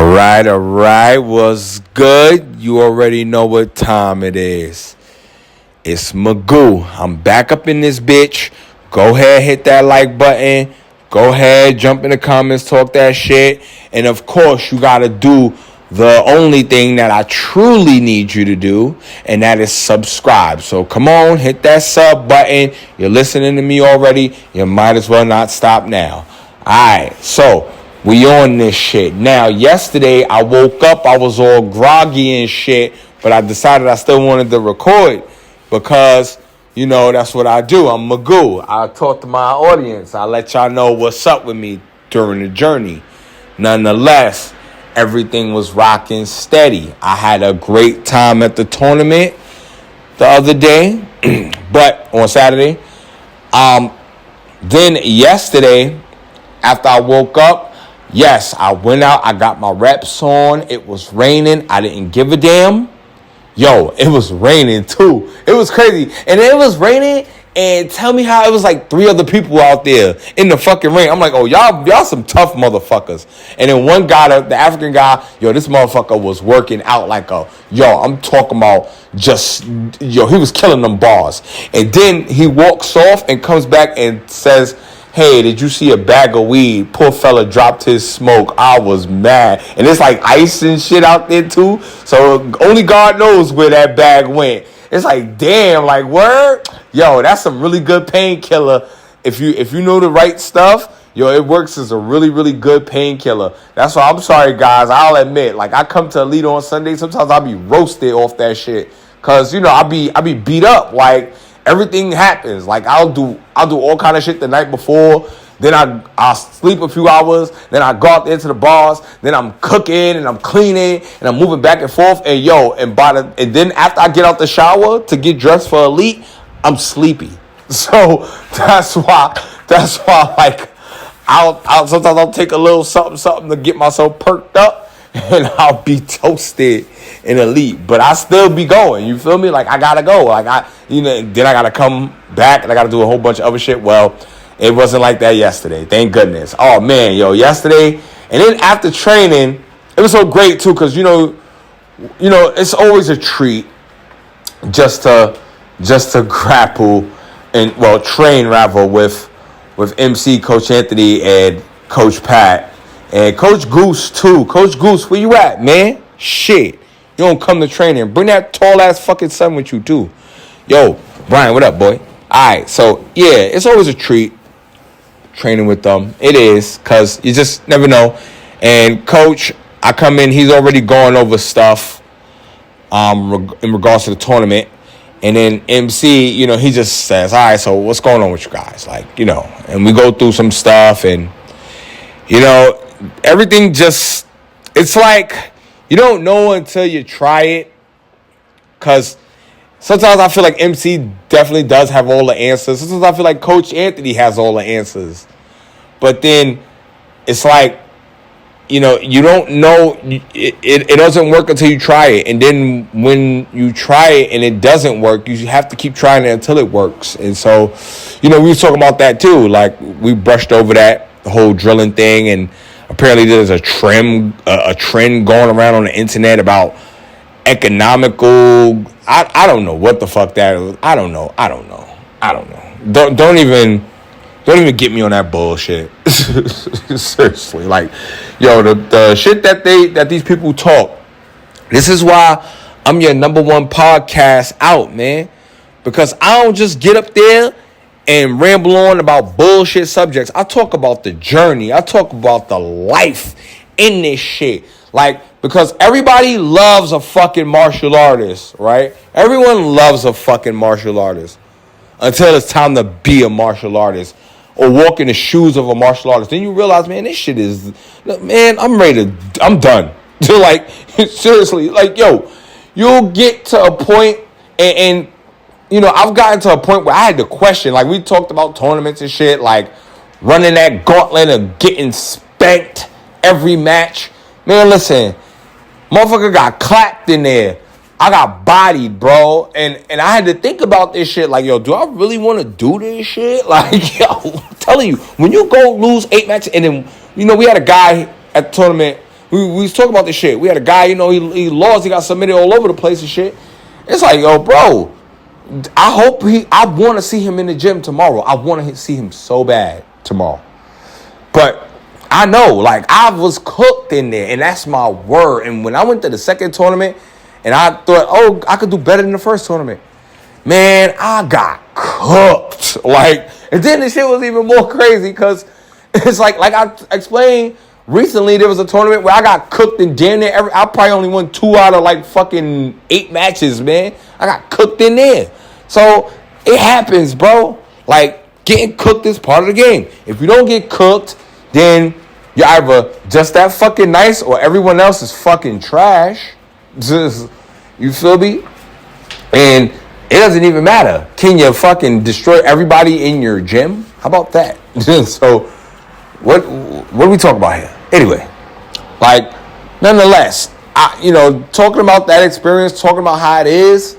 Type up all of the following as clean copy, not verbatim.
All right. What's good? You already know what time it is. It's Magoo. I'm back up in this bitch. Go ahead, hit that like button. Go ahead, jump in the comments, talk that shit. And of course, you gotta do the only thing that I truly need you to do, and that is subscribe. So come on, hit that sub button. You're listening to me already. You might as well not stop now. Alright, so we on this shit. Now, yesterday I woke up, I was all groggy and shit, but I decided I still wanted to record because, you know, that's what I do. I'm Magoo. I talk to my audience. I let y'all know what's up with me during the journey. Nonetheless, everything was rocking steady. I had a great time at the tournament the other day, but on Saturday. Then yesterday, after I woke up, yes, I went out. I got my reps on. It was raining. I didn't give a damn. Yo, it was raining too. It was crazy. And it was raining, and tell me how it was like 3 other people out there in the fucking rain. I'm like, oh, y'all some tough motherfuckers. And then one guy, the African guy, yo, this motherfucker was working out like I'm talking about he was killing them bars. And then he walks off and comes back and says, hey, did you see a bag of weed? Poor fella dropped his smoke. I was mad. And it's like ice and shit out there too. So only God knows where that bag went. It's like, damn, like, word? Yo, that's some really good painkiller. If you know the right stuff, yo, it works as a really, really good painkiller. That's why I'm sorry, guys. I'll admit, like, I come to Elite on Sunday. Sometimes I'll be roasted off that shit. Cause, you know, I'll be beat up. Like, everything happens. Like, I'll do all kind of shit the night before. Then I'll sleep a few hours. Then I go out there to the bars. Then I'm cooking and I'm cleaning and I'm moving back and forth. And yo, and then after I get out the shower to get dressed for Elite, I'm sleepy. So that's why like I'll sometimes take a little something to get myself perked up, and I'll be toasted in Elite. But I still be going. You feel me? Like, I gotta go. Like, then I gotta come back and I gotta do a whole bunch of other shit. Well, it wasn't like that yesterday. Thank goodness. Oh man, yo, yesterday, and then after training, it was so great too, because you know, it's always a treat just to grapple and train rather with MC Coach Anthony and Coach Pat and Coach Goose too. Coach Goose, where you at, man? Shit, you don't come to training. Bring that tall ass fucking son with you too. Yo, Brian, what up, boy? All right, so yeah, it's always a treat training with them. It is, because you just never know. And Coach, I come in, he's already going over stuff in regards to the tournament. And then MC, you know, he just says, all right, so what's going on with you guys? Like, you know, and we go through some stuff, and, you know, everything just, it's like you don't know until you try it, because sometimes I feel like MC definitely does have all the answers. Sometimes I feel like Coach Anthony has all the answers. But then it's like, you know, you don't know. It doesn't work until you try it. And then when you try it and it doesn't work, you have to keep trying it until it works. And so, you know, we were talking about that too. Like, we brushed over that whole drilling thing. And apparently there's a trend going around on the internet about economical. I don't know what the fuck that is. I don't know. Don't even get me on that bullshit. Seriously, like, yo, the shit that these people talk. This is why I'm your number one podcast out, man. Because I don't just get up there and ramble on about bullshit subjects. I talk about the journey. I talk about the life in this shit. Like, because everybody loves a fucking martial artist, right? Everyone loves a fucking martial artist until it's time to be a martial artist or walk in the shoes of a martial artist. Then you realize, man, this shit is, man, I'm done. Like, seriously, like, yo, you'll get to a point, and you know, I've gotten to a point where I had to question, like, we talked about tournaments and shit, like running that gauntlet and getting spanked every match. Man, listen, motherfucker got clapped in there. I got bodied, bro. And I had to think about this shit. Like, yo, do I really want to do this shit? Like, yo, I'm telling you, when you go lose 8 matches, and then, you know, we had a guy at the tournament We was talking about this shit. We had a guy, he lost. He got submitted all over the place and shit. It's like, yo, bro, I want to see him in the gym tomorrow. I want to see him so bad tomorrow. But I know, like, I was cooked in there, and that's my word. And when I went to the second tournament, and I thought, oh, I could do better than the first tournament, man, I got cooked. Like, and then the shit was even more crazy because it's like I explained recently, there was a tournament where I got cooked in damn near I probably only won 2 out of like fucking 8 matches, man. I got cooked in there. So it happens, bro. Like, getting cooked is part of the game. If you don't get cooked, then you're either just that fucking nice or everyone else is fucking trash. You feel me? And it doesn't even matter. Can you fucking destroy everybody in your gym? How about that? So what are we talking about here? Anyway, like, nonetheless, talking about that experience, talking about how it is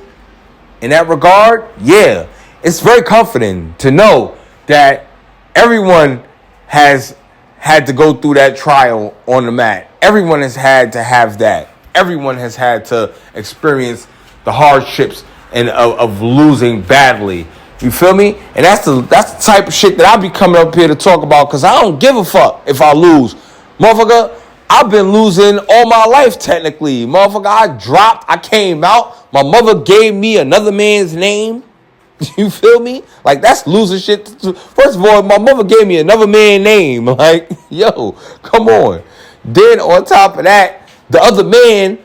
in that regard, yeah, it's very comforting to know that everyone has had to go through that trial on the mat. Everyone has had to have that. Everyone has had to experience the hardships and of losing badly. You feel me? And that's the type of shit that I be coming up here to talk about, because I don't give a fuck if I lose. Motherfucker, I've been losing all my life technically. Motherfucker, I dropped, I came out, my mother gave me another man's name. You feel me? Like, that's losing shit. First of all, my mother gave me another man's name. Like, yo, come on. Then on top of that, the other man,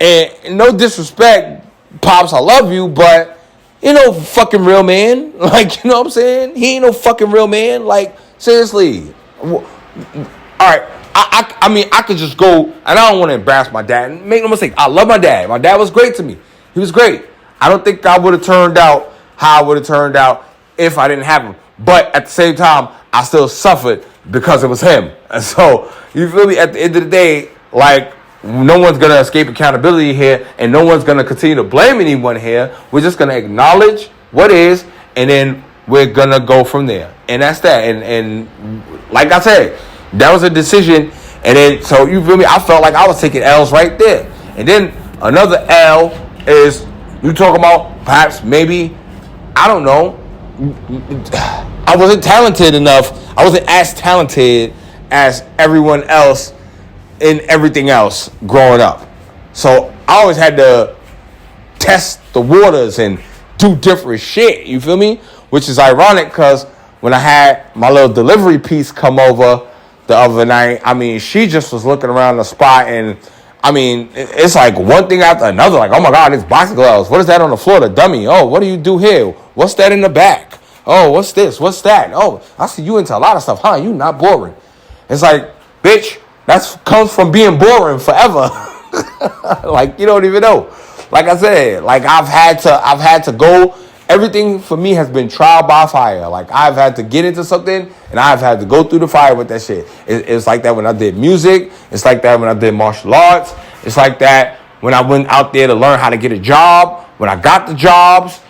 and no disrespect, Pops, I love you, but he ain't no fucking real man. Like, you know what I'm saying? He ain't no fucking real man. Like, seriously. All right. I mean, I could just go, and I don't want to embarrass my dad. Make no mistake, I love my dad. My dad was great to me. He was great. I don't think I would have turned out how I would have turned out if I didn't have him. But at the same time, I still suffered because it was him. And so, you feel me? At the end of the day, like, no one's going to escape accountability here, and no one's going to continue to blame anyone here. We're just going to acknowledge what is, and then we're going to go from there. And that's that. And like I said, that was a decision. And then, so you feel me? I felt like I was taking L's right there. And then another L is you talking about perhaps maybe, I don't know, I wasn't talented enough. I wasn't as talented as everyone else in everything else growing up. So I always had to test the waters and do different shit. You feel me? Which is ironic because when I had my little delivery piece come over the other night, I mean, she just was looking around the spot, and I mean, it's like one thing after another. Like, oh my God, it's boxing gloves. What is that on the floor? The dummy. Oh, what do you do here? What's that in the back? Oh, what's this? What's that? Oh, I see you into a lot of stuff, huh? You not boring. It's like, bitch, that comes from being boring forever. Like, you don't even know. Like I said, like I've had to go. Everything for me has been trial by fire. Like, I've had to get into something, and I've had to go through the fire with that shit. It's like that when I did music. It's like that when I did martial arts. It's like that when I went out there to learn how to get a job. When I got the jobs,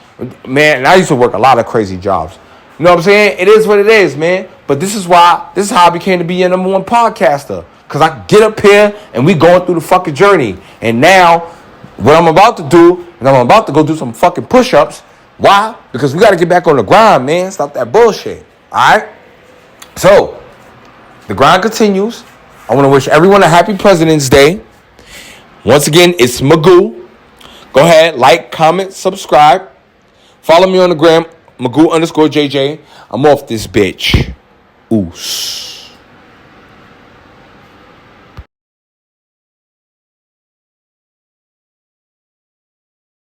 man, and I used to work a lot of crazy jobs. You know what I'm saying? It is what it is, man. But this is how I became to be a number one podcaster. Because I get up here, and we going through the fucking journey. And now, what I'm about to do, is I'm about to go do some fucking push-ups. Why? Because we got to get back on the grind, man. Stop that bullshit. All right? So, the grind continues. I want to wish everyone a happy President's Day. Once again, it's Magoo. Go ahead, like, comment, subscribe. Follow me on the gram, Magoo_JJ. I'm off this bitch. Oos.